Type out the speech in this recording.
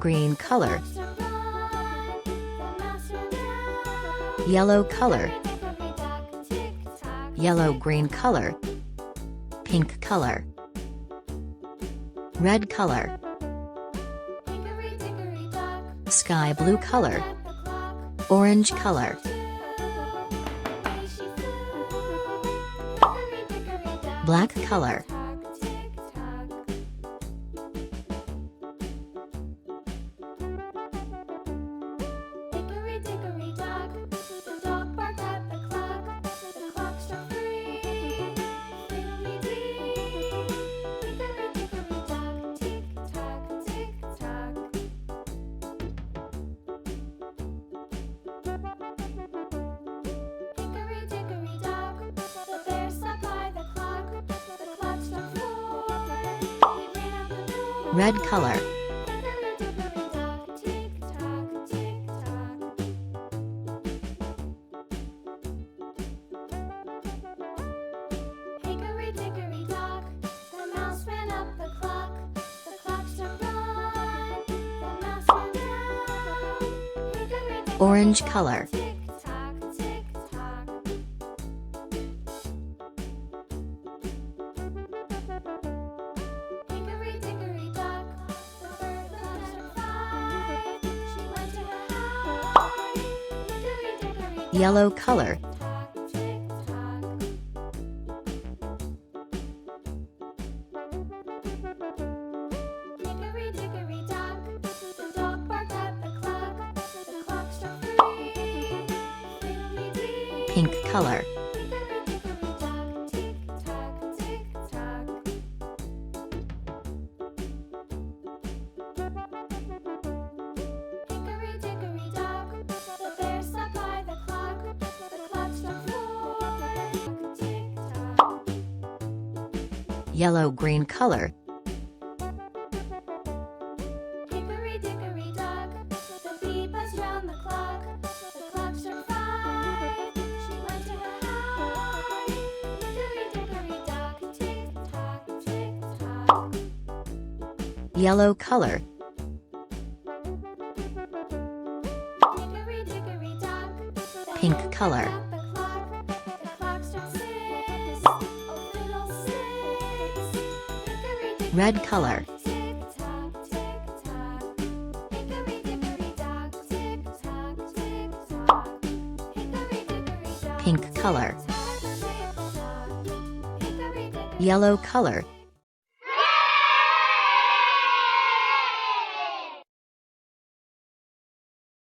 green color, yellow color, yellow-green color, pink color, red color, sky blue color, orange color, black color, red color, orange color, yellow color, pink color, yellow-green color, yellow color, pink color, red color, pink color, yellow color,